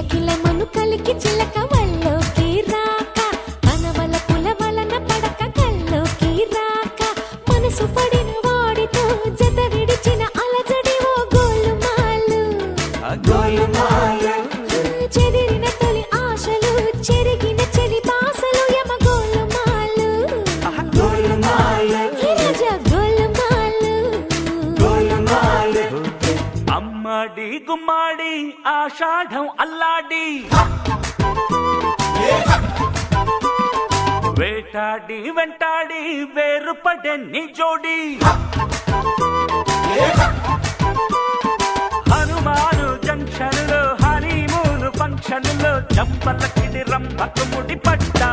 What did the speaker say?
కిలకిలమను కలికి చిలక వల్లోకి రాక అనవల పుల వలన పడక కల్లోకి రాక మనసు పడిన వాడితో జత విడిచిన అలజడి ఓ గోలుమాలు చెదిరిన తొలి ఆశలు చెరిగిన చెలి బాసలు యమ గోలుమాలు రాజా గోలుమాలు అమ్మాడి గుమ్మాడి ఆషాఢం అల్లాడి వేటాడి వెంటాడి వేరుపడే నీ జోడి హనుమాను జంక్షన్లో హనీమూను ఫంక్షన్లో జంపలకిడి రంభకు ముడి పడ్డా